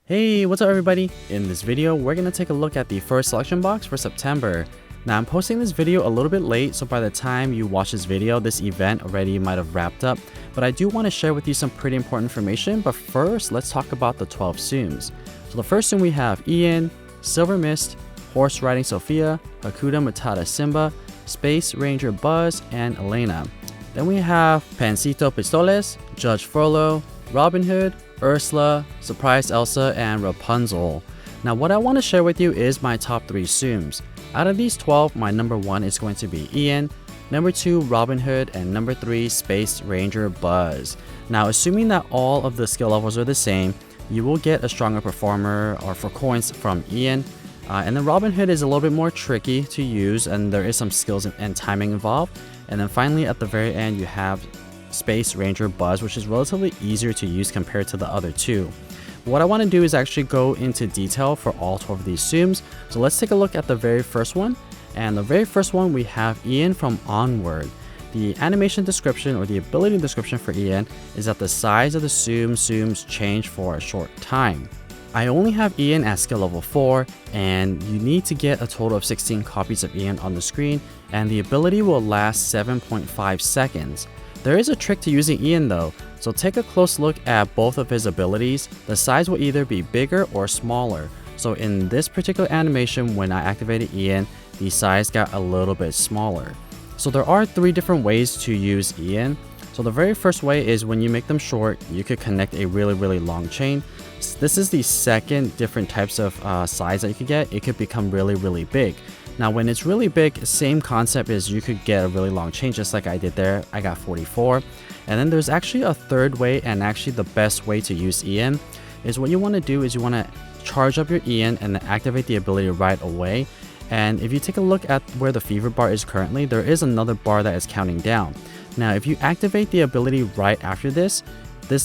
Hey, what's up everybody? In this video, we're going to take a look at the first selection box for September. Now, I'm posting this video a little bit late, so by the time you watch this video, this event already might have wrapped up. But I do want to share with you some pretty important information, but first, let's talk about the 12 Tsums. So the first Tsum we have Ian, Silvermist, Horse Riding Sofia, Hakuna Matata Simba, Space Ranger Buzz, and Elena. Then we have Panchito Pistoles, Judge Frollo, Robin Hood, Ursla, Surprise Elsa, and Rapunzel. Now what I want to share with you is my top 3 Tsums. Out of these 12, my number 1 is going to be Ian, number 2 Robin Hood, and number 3 Space Ranger Buzz. Now assuming that all of the skill levels are the same, you will get a stronger performer or for coins from Ian. And then Robin Hood is a little bit more tricky to use and there is some skills and timing involved. And then finally at the very end you have Space Ranger Buzz, which is relatively easier to use compared to the other two. What I want to do is actually go into detail for all 12 of these Tsums. So let's take a look at the very first one. And the very first one we have Ian from Onward. The animation description or the ability description for Ian is that the size of the Tsums change for a short time. I only have Ian at skill level 4 and you need to get a total of 16 copies of Ian on the screen and the ability will last 7.5 seconds. There is a trick to using Ian though, so take a close look at both of his abilities. The size will either be bigger or smaller. So in this particular animation when I activated Ian, the size got a little bit smaller. So there are 3 different ways to use Ian. So the very first way is when you make them short, you could connect a really long chain. This is the second different types of size that you could get. It could become really big. Now when it's really big, same concept is you could get a really long chain just like I did there. I got 44. And then there's actually a third way and actually the best way to use Ian is what you want to do is you want to charge up your Ian and then activate the ability right away. And if you take a look at where the fever bar is currently, there is another bar that is counting down. Now if you activate the ability right after this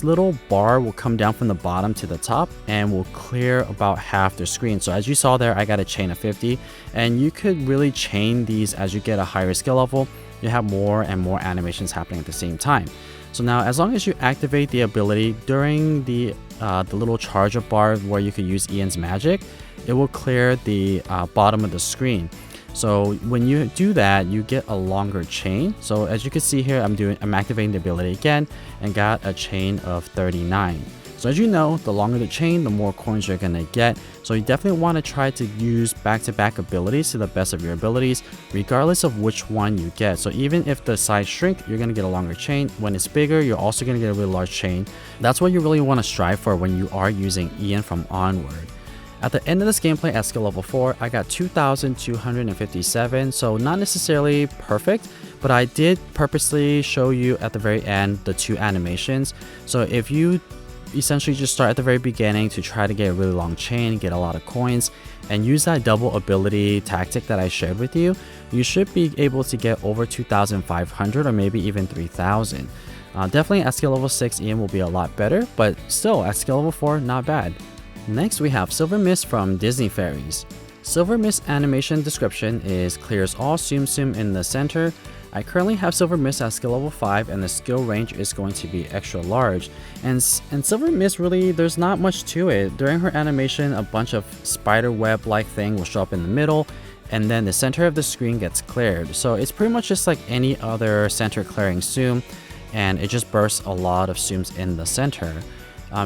little bar will come down from the bottom to the top and will clear about half the screen. So as you saw there, I got a chain of 50 and you could really chain these as you get a higher skill level. You have more and more animations happening at the same time. So now as long as you activate the ability during the little charge up bar where you could use Ian's magic, it will clear the bottom of the screen. So when you do that, you get a longer chain. So as you can see here, I'm activating the ability again and got a chain of 39. So as you know, the longer the chain, the more coins you're gonna get. So you definitely want to try to use back-to-back abilities to the best of your abilities, regardless of which one you get. So even if the size shrink, you're gonna get a longer chain. When it's bigger, you're also gonna get a really large chain. That's what you really want to strive for when you are using Ian from Onward. At the end of this gameplay at skill level 4, I got 2,257, so not necessarily perfect, but I did purposely show you at the very end the 2 animations. So if you essentially just start at the very beginning to try to get a really long chain, get a lot of coins, and use that double ability tactic that I shared with you, you should be able to get over 2,500 or maybe even 3,000. Definitely at skill level 6, Ian will be a lot better, but still at skill level 4, not bad. Next we have Silvermist from Disney Fairies. Silvermist animation description is clears all Tsum Tsum in the center. I currently have Silvermist at skill level 5 and the skill range is going to be extra large. And Silvermist really, there's not much to it. During her animation, a bunch of spider web like thing will show up in the middle and then the center of the screen gets cleared. So it's pretty much just like any other center clearing Tsum and it just bursts a lot of Tsums in the center.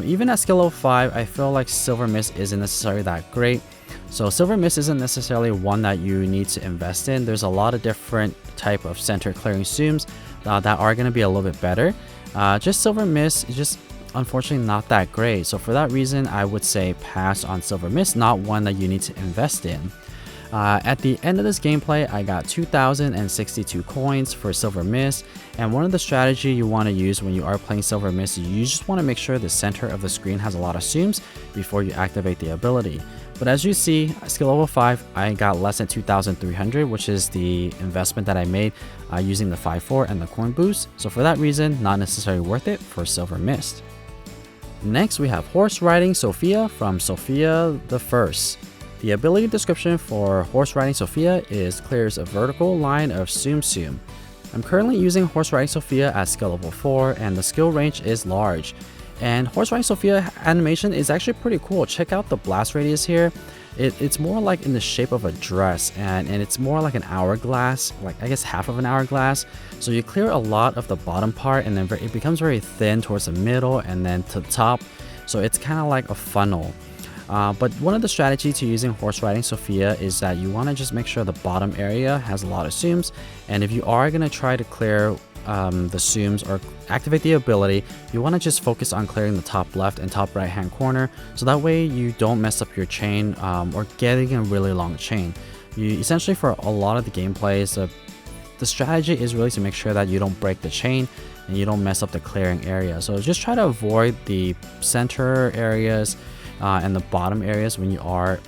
Even at skill level 5, I feel like Silvermist isn't necessarily that great. So Silvermist isn't necessarily one that you need to invest in. There's a lot of different type of center clearing Tsums that are going to be a little bit better. Just Silvermist is just unfortunately not that great. So for that reason, I would say pass on Silvermist, not one that you need to invest in. At the end of this gameplay, I got 2,062 coins for Silvermist, and one of the strategy you want to use when you are playing Silvermist, you just want to make sure the center of the screen has a lot of Tsums before you activate the ability. But as you see, at skill level 5, I got less than 2,300, which is the investment that I made using the 5-4 and the coin boost. So for that reason, not necessarily worth it for Silvermist. Next, we have Horse Riding Sofia from Sofia the First. The ability description for Horse Riding Sofia is clears a vertical line of Tsum Tsum. I'm currently using Horse Riding Sofia at skill level 4 and the skill range is large. And Horse Riding Sofia animation is actually pretty cool. Check out the blast radius here. It's more like in the shape of a dress, and it's more like an hourglass, like I guess half of an hourglass. So you clear a lot of the bottom part, and then it becomes very thin towards the middle and then to the top. So it's kind of like a funnel. But one of the strategies to using Horse Riding Sofia is that you want to just make sure the bottom area has a lot of zooms, and if you are going to try to clear the zooms or activate the ability, you want to just focus on clearing the top left and top right hand corner, so that way you don't mess up your chain or getting a really long chain. You essentially, for a lot of the gameplays, the strategy is really to make sure that you don't break the chain and you don't mess up the clearing area. So just try to avoid the center areas and the bottom areas when you are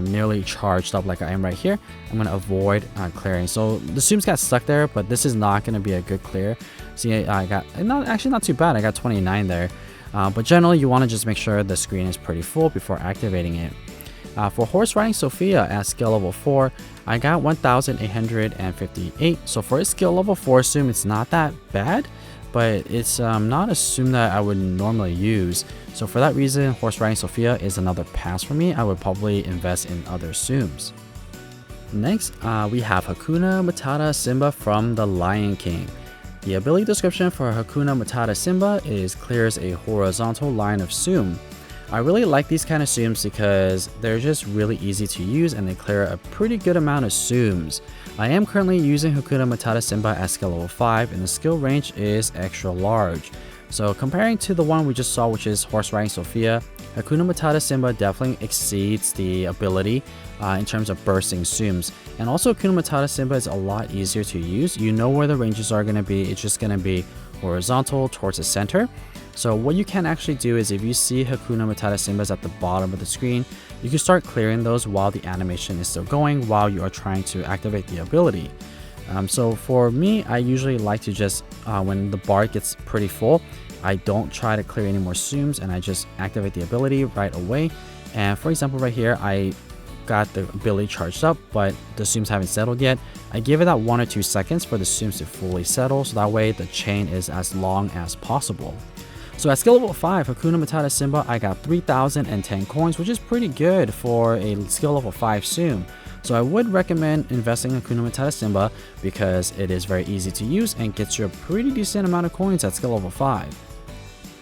nearly charged up like I am right here. I'm going to avoid clearing. So the zooms got stuck there, but this is not going to be a good clear. See, I got not too bad. I got 29 there. But generally, you want to just make sure the screen is pretty full before activating it. For Horse Riding Sofia at skill level 4, I got 1,858. So for a skill level 4 zoom, it's not that bad, but it's not a zoom that I would normally use. So for that reason, Horse Riding Sofia is another pass for me. I would probably invest in other zooms. Next, we have Hakuna Matata Simba from The Lion King. The ability description for Hakuna Matata Simba is clears a horizontal line of zoom. I really like these kind of zooms because they're just really easy to use and they clear a pretty good amount of zooms. I am currently using Hakuna Matata Simba at skill level 5 and the skill range is extra large. So comparing to the one we just saw, which is Horse Riding Sofia, Hakuna Matata Simba definitely exceeds the ability in terms of bursting zooms. And also Hakuna Matata Simba is a lot easier to use. You know where the ranges are going to be. It's just going to be horizontal towards the center. So what you can actually do is if you see Hakuna Matata Simba at the bottom of the screen, you can start clearing those while the animation is still going, while you are trying to activate the ability. So for me, I usually like to just, when the bar gets pretty full, I don't try to clear any more zooms and I just activate the ability right away. And for example, right here, I got the ability charged up, but the zooms haven't settled yet. I give it that 1 or 2 seconds for the zooms to fully settle, so that way the chain is as long as possible. So at skill level 5, Hakuna Matata Simba, I got 3,010 coins, which is pretty good for a skill level 5 zoom. So I would recommend investing in Hakuna Matata Simba because it is very easy to use and gets you a pretty decent amount of coins at skill level 5.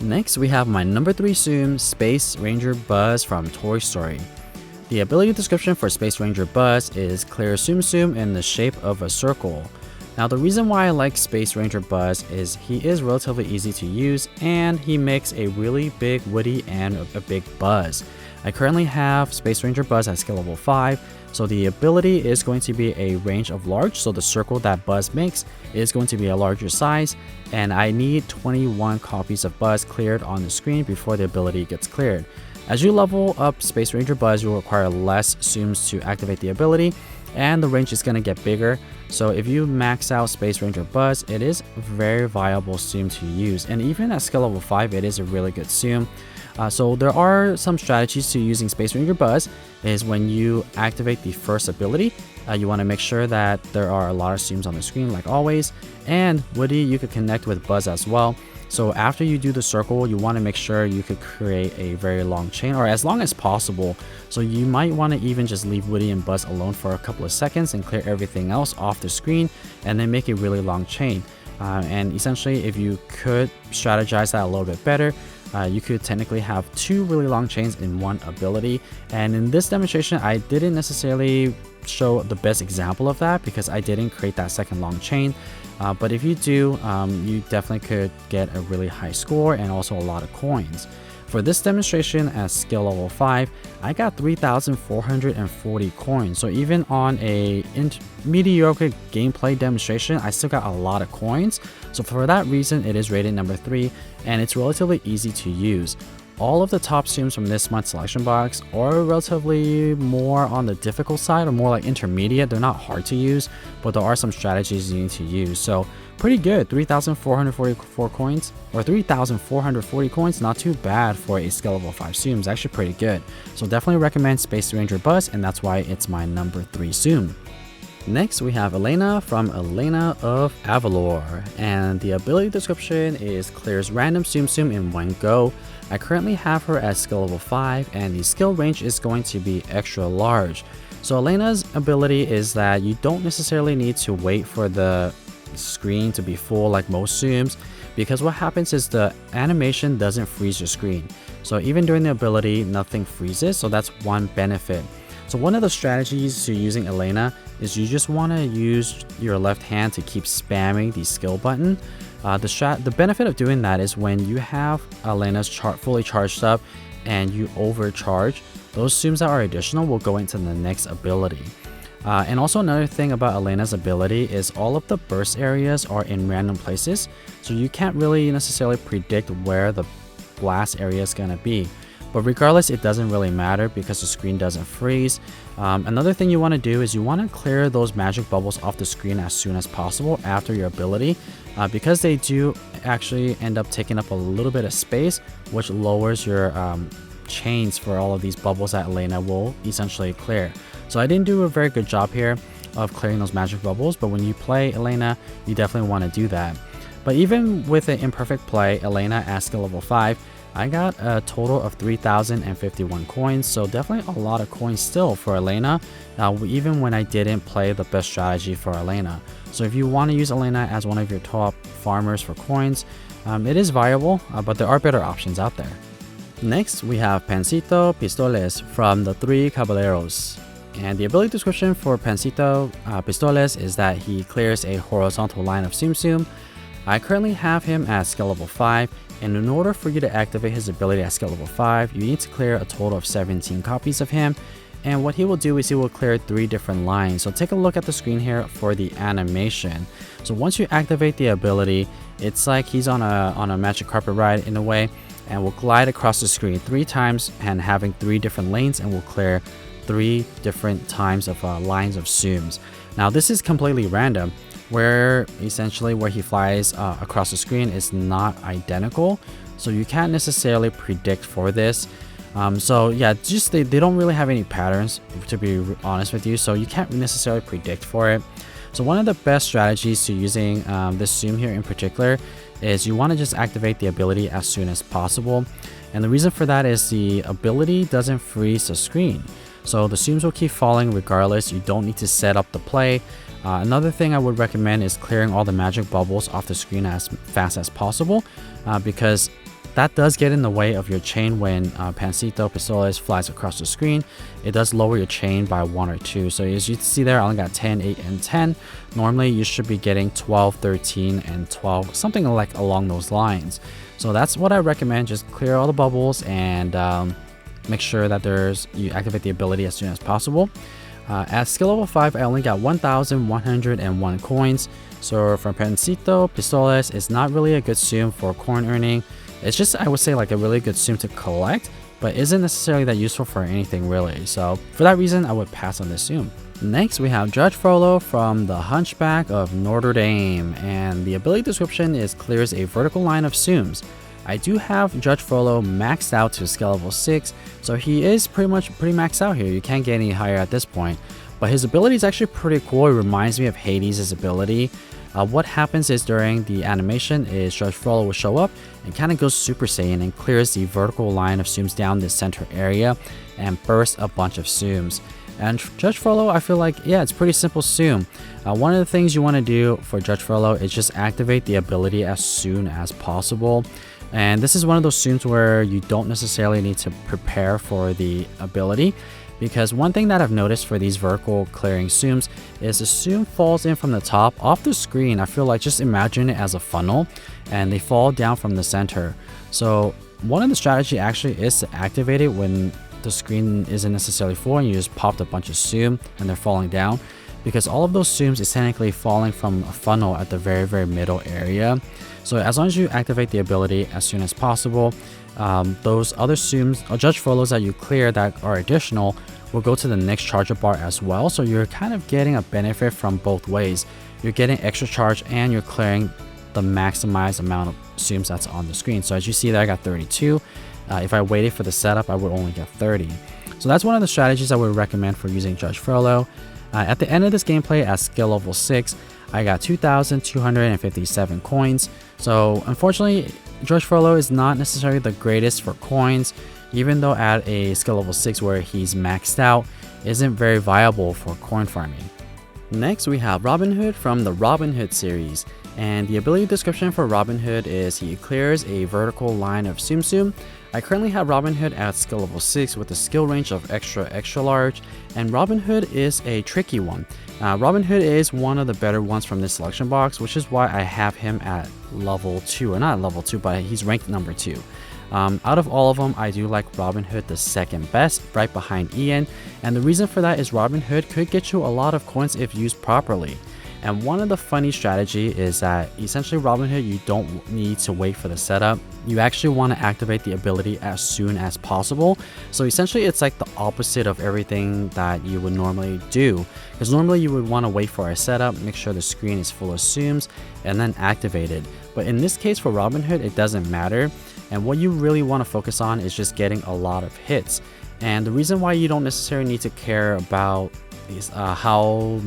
Next, we have my number 3 zoom, Space Ranger Buzz from Toy Story. The ability description for Space Ranger Buzz is clear Tsum Tsum in the shape of a circle. Now the reason why I like Space Ranger Buzz is he is relatively easy to use and he makes a really big Woody and a big Buzz. I currently have Space Ranger Buzz at skill level 5, so the ability is going to be a range of large, so the circle that Buzz makes is going to be a larger size, and I need 21 copies of Buzz cleared on the screen before the ability gets cleared. As you level up Space Ranger Buzz, you'll require less zooms to activate the ability, and the range is going to get bigger. So if you max out Space Ranger Buzz, it is a very viable zoom to use, and even at skill level 5, it is a really good zoom. So there are some strategies to using Space Ranger Buzz. Is when you activate the first ability, you want to make sure that there are a lot of zooms on the screen like always, and Woody you could connect with Buzz as well. So after you do the circle, you want to make sure you could create a very long chain, or as long as possible. So you might want to even just leave Woody and Buzz alone for a couple of seconds and clear everything else off the screen, and then make a really long chain. And essentially, if you could strategize that a little bit better, you could technically have 2 really long chains in one ability. And in this demonstration, I didn't necessarily show the best example of that because I didn't create that second long chain. But if you do, you definitely could get a really high score and also a lot of coins. For this demonstration at skill level 5, I got 3,440 coins. So even on a mediocre gameplay demonstration, I still got a lot of coins. So for that reason, it is rated number 3, and it's relatively easy to use. All of the top zooms from this month's selection box are relatively more on the difficult side, or more like intermediate. They're not hard to use, but there are some strategies you need to use. So pretty good, 3,444 coins, or 3,440 coins, not too bad for a skill level 5 zoom. It's actually pretty good. So definitely recommend Space Ranger Buzz, and that's why it's my number 3 zoom. Next, we have Elena from Elena of Avalor, and the ability description is clears random Tsum Tsum in one go. I currently have her at skill level 5, and the skill range is going to be extra large. So Elena's ability is that you don't necessarily need to wait for the screen to be full like most Tsums, because what happens is the animation doesn't freeze your screen. So even during the ability, nothing freezes, so that's one benefit. So one of the strategies to using Elena is you just want to use your left hand to keep spamming the skill button. The benefit of doing that is when you have Elena's fully charged up and you overcharge, those Tsums that are additional will go into the next ability. And also another thing about Elena's ability is all of the burst areas are in random places, so you can't really necessarily predict where the blast area is going to be. But regardless, it doesn't really matter because the screen doesn't freeze. Another thing you want to do is you want to clear those magic bubbles off the screen as soon as possible after your ability, because they do actually end up taking up a little bit of space, which lowers your chains for all of these bubbles that Elena will essentially clear. So I didn't do a very good job here of clearing those magic bubbles, but when you play Elena, you definitely want to do that. But even with an imperfect play, Elena at skill level 5, I got a total of 3,051 coins, so definitely a lot of coins still for Elena, even when I didn't play the best strategy for Elena. So if you want to use Elena as one of your top farmers for coins, it is viable, but there are better options out there. Next, we have Panchito Pistoles from the Three Caballeros. And the ability description for Panchito Pistoles is that he clears a horizontal line of Tsum Tsum. I currently have him at skill level 5, and in order for you to activate his ability at skill level 5, you need to clear a total of 17 copies of him. And what he will do is he will clear 3 different lines. So take a look at the screen here for the animation. So once you activate the ability, it's like he's on a magic carpet ride in a way, and will glide across the screen 3 times and having 3 different lanes, and will clear 3 different times of lines of Tsums. Now this is completely random, where essentially where he flies across the screen is not identical, so you can't necessarily predict for this. So yeah, just they don't really have any patterns, to be honest with you, so you can't necessarily predict for it. So one of the best strategies to using this Tsum here in particular is you want to just activate the ability as soon as possible. And the reason for that is the ability doesn't freeze the screen, so the Tsums will keep falling regardless. You don't need to set up the play. Another thing I would recommend is clearing all the magic bubbles off the screen as fast as possible, because that does get in the way of your chain when Panchito Pistoles flies across the screen. It does lower your chain by 1 or 2. So as you see there, I only got 10, 8, and 10. Normally you should be getting 12, 13, and 12, something like along those lines. So that's what I recommend. Just clear all the bubbles and make sure that you activate the ability as soon as possible. At skill level 5, I only got 1,101 coins. So from Panchito Pistoles, it's not really a good Tsum for coin earning. It's just, I would say, like a really good Tsum to collect, but isn't necessarily that useful for anything really. So for that reason, I would pass on this Tsum. Next, we have Judge Frollo from the Hunchback of Notre Dame, and the ability description is clears a vertical line of Tsums. I do have Judge Frollo maxed out to skill level 6, so he is pretty maxed out here. You can't get any higher at this point, but his ability is actually pretty cool. It reminds me of Hades' ability. What happens is during the animation is Judge Frollo will show up and kind of goes Super Saiyan and clears the vertical line of Tsums down the center area and bursts a bunch of Tsums. And Judge Frollo, I feel like, yeah, it's pretty simple Tsum. One of the things you want to do for Judge Frollo is just activate the ability as soon as possible. And this is one of those Tsums where you don't necessarily need to prepare for the ability, because one thing that I've noticed for these vertical clearing Tsums is the Tsum falls in from the top off the screen. I feel like, just imagine it as a funnel, and they fall down from the center. So one of the strategy actually is to activate it when the screen isn't necessarily full and you just popped a bunch of Tsum and they're falling down, because all of those Tsums is technically falling from a funnel at the very middle area. So as long as you activate the ability as soon as possible, those other Tsums or Judge Frollos that you clear that are additional will go to the next charger bar as well. So you're kind of getting a benefit from both ways. You're getting extra charge and you're clearing the maximized amount of Tsums that's on the screen. So as you see there, I got 32. If I waited for the setup, I would only get 30. So that's one of the strategies I would recommend for using Judge Frollo. At the end of this gameplay at skill level 6, I got 2,257 coins. So unfortunately, George Frollo is not necessarily the greatest for coins, even though at a skill level 6 where he's maxed out, isn't very viable for coin farming. Next, we have Robin Hood from the Robin Hood series, and the ability description for Robin Hood is he clears a vertical line of Tsum Tsum. I currently have Robin Hood at skill level 6 with a skill range of extra large, and Robin Hood is a tricky one. Robin Hood is one of the better ones from this selection box, which is why I have him at level 2, or not level 2, but he's ranked number 2. Out of all of them, I do like Robin Hood the second best, right behind Ian, and the reason for that is Robin Hood could get you a lot of coins if used properly. And one of the funny strategy is that essentially Robin Hood, you don't need to wait for the setup. You actually want to activate the ability as soon as possible. So essentially it's like the opposite of everything that you would normally do, because normally you would want to wait for a setup, make sure the screen is full of zooms, and then activate it. But in this case for Robin Hood, it doesn't matter. And what you really want to focus on is just getting a lot of hits. And the reason why you don't necessarily need to care about is how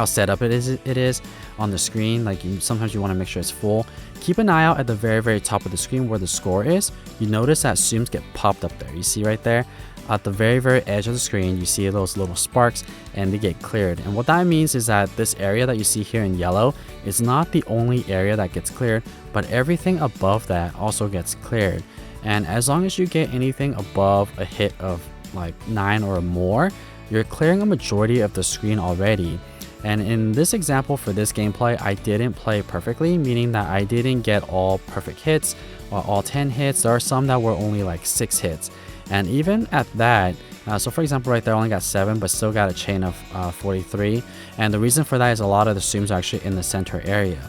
set up it is on the screen. Like sometimes you want to make sure it's full. Keep an eye out at the very top of the screen where the score is. You notice that zooms get popped up there. You see right there at the very edge of the screen, you see those little sparks and they get cleared. And what that means is that this area that you see here in yellow is not the only area that gets cleared, but everything above that also gets cleared. And as long as you get anything above a hit of like 9 or more, you're clearing a majority of the screen already. And in this example for this gameplay, I didn't play perfectly, meaning that I didn't get all perfect hits or all 10 hits. There are some that were only like 6 hits. And even at that, so for example right there, I only got 7, but still got a chain of 43. And the reason for that is a lot of the zooms are actually in the center area.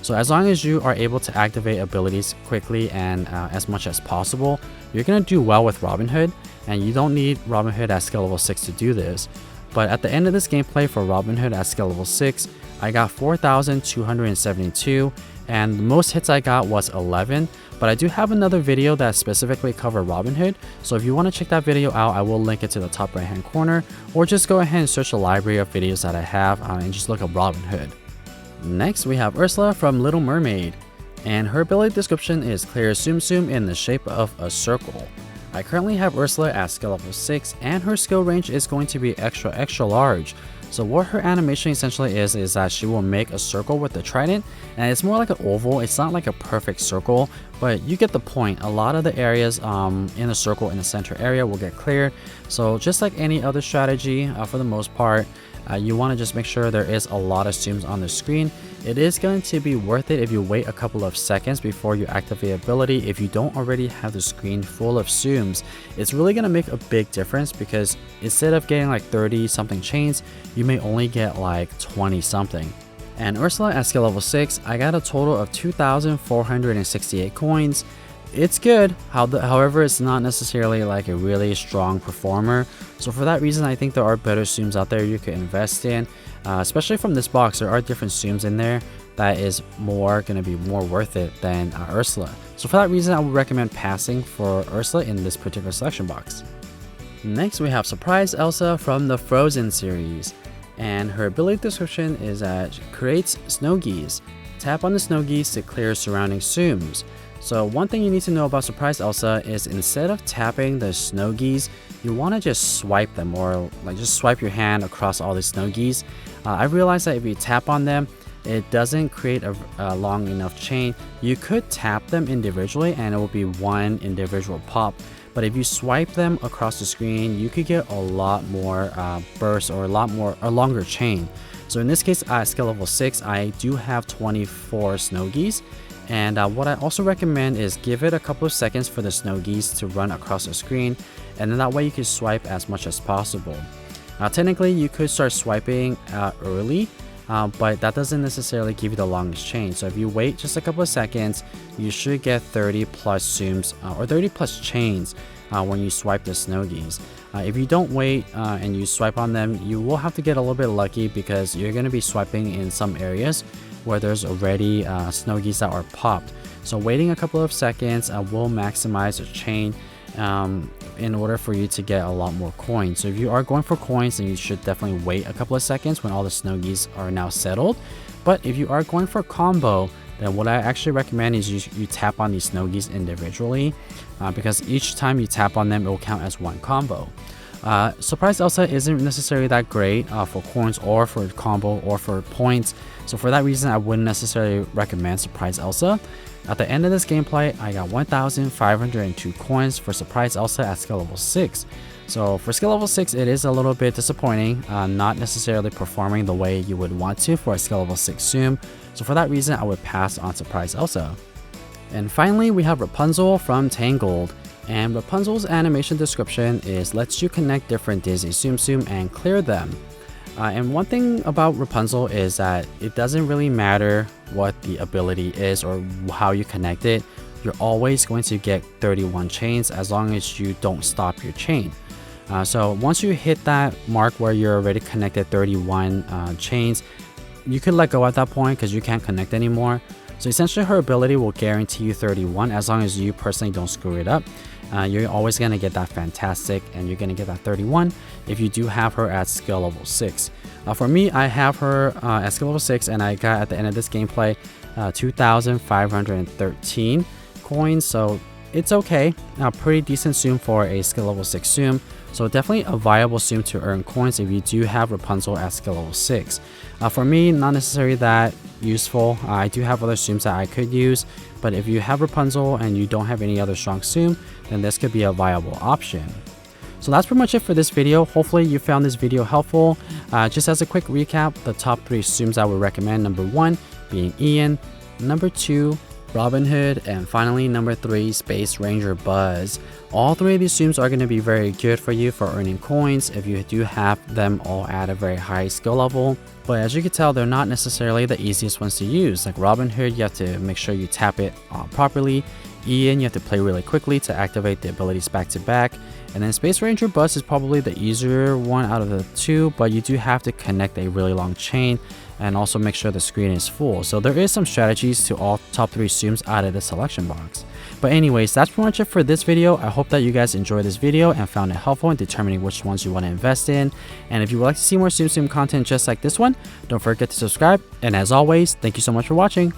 So as long as you are able to activate abilities quickly and as much as possible, you're going to do well with Robin Hood. And you don't need Robin Hood at skill level 6 to do this. But at the end of this gameplay for Robin Hood at skill level 6, I got 4,272, and the most hits I got was 11. But I do have another video that specifically covered Robin Hood, so if you want to check that video out, I will link it to the top right hand corner, or just go ahead and search the library of videos that I have and just look up Robin Hood. Next, we have Ursla from Little Mermaid, and her ability description is clear Tsum Tsum in the shape of a circle. I currently have Ursla at skill level 6, and her skill range is going to be extra large. So what her animation essentially is that she will make a circle with the trident, and it's more like an oval. It's not like a perfect circle, but you get the point. A lot of the areas in a circle in the center area will get cleared. So just like any other strategy, for the most part, you want to just make sure there is a lot of zooms on the screen. It is going to be worth it if you wait a couple of seconds before you activate ability. If you don't already have the screen full of zooms, it's really going to make a big difference, because instead of getting like 30 something chains, you may only get like 20 something. And Ursla at skill level 6, I got a total of 2,468 coins. It's good, however it's not necessarily like a really strong performer. So for that reason, I think there are better zooms out there you could invest in, especially from this box. There are different zooms in there that is going to be more worth it than Ursla. So for that reason, I would recommend passing for Ursla in this particular selection box. Next, we have Surprise Elsa from the Frozen series, and her ability description is that she creates snow geese. Tap on the snow geese to clear surrounding zooms. So one thing you need to know about Surprise Elsa is instead of tapping the snow geese, you want to just swipe them, or like just swipe your hand across all the snow geese. I realized that if you tap on them, it doesn't create a long enough chain. You could tap them individually and it will be one individual pop. But if you swipe them across the screen, you could get a lot more bursts, or a longer chain. So in this case, at skill level 6, I do have 24 snow geese. And what I also recommend is give it a couple of seconds for the snow geese to run across the screen, and then that way you can swipe as much as possible. Technically, you could start swiping early, but that doesn't necessarily give you the longest chain. So if you wait just a couple of seconds, you should get 30 plus zooms or 30 plus chains when you swipe the snow geese. If you don't wait and you swipe on them, you will have to get a little bit lucky, because you're going to be swiping in some areas where there's already snow geese that are popped. So waiting a couple of seconds will maximize the chain, in order for you to get a lot more coins. So if you are going for coins, then you should definitely wait a couple of seconds when all the snow geese are now settled. But if you are going for combo, then what I actually recommend is you tap on these snow geese individually, because each time you tap on them, it will count as one combo. Surprise Elsa isn't necessarily that great for coins or for combo or for points, so for that reason I wouldn't necessarily recommend Surprise Elsa. At the end of this gameplay, I got 1,502 coins for Surprise Elsa at skill level 6. So for skill level 6, it is a little bit disappointing, not necessarily performing the way you would want to for a skill level 6 Tsum, so for that reason I would pass on Surprise Elsa. And finally, we have Rapunzel from Tangled. And Rapunzel's animation description is lets you connect different Disney Tsum Tsum and clear them. And one thing about Rapunzel is that it doesn't really matter what the ability is or how you connect it, you're always going to get 31 chains as long as you don't stop your chain. So once you hit that mark where you're already connected 31 chains, you could let go at that point because you can't connect anymore. So essentially her ability will guarantee you 31 as long as you personally don't screw it up. You're always going to get that fantastic and you're going to get that 31 if you do have her at skill level 6. For me, I have her at skill level 6 and I got at the end of this gameplay 2,513 coins, so it's okay. Pretty decent Tsum for a skill level 6 Tsum. So definitely a viable Tsum to earn coins if you do have Rapunzel at skill level 6. For me, not necessarily that useful. I do have other Tsums that I could use, but if you have Rapunzel and you don't have any other strong Tsum, then this could be a viable option. So that's pretty much it for this video. Hopefully you found this video helpful. Just as a quick recap, the top 3 Tsums I would recommend: number 1 being Ian, number 2 Robin Hood, and finally number 3 Space Ranger Buzz. All 3 of these Tsums are going to be very good for you for earning coins if you do have them all at a very high skill level. But as you can tell, they're not necessarily the easiest ones to use. Like Robin Hood, you have to make sure you tap it properly. Ian, you have to play really quickly to activate the abilities back to back. And then Space Ranger Buzz is probably the easier one out of the 2, but you do have to connect a really long chain and also make sure the screen is full. So there is some strategies to all top 3 Tsums out of the selection box. But anyways, that's pretty much it for this video. I hope that you guys enjoyed this video and found it helpful in determining which ones you want to invest in. And if you would like to see more Tsum Tsum content just like this one, don't forget to subscribe. And as always, thank you so much for watching.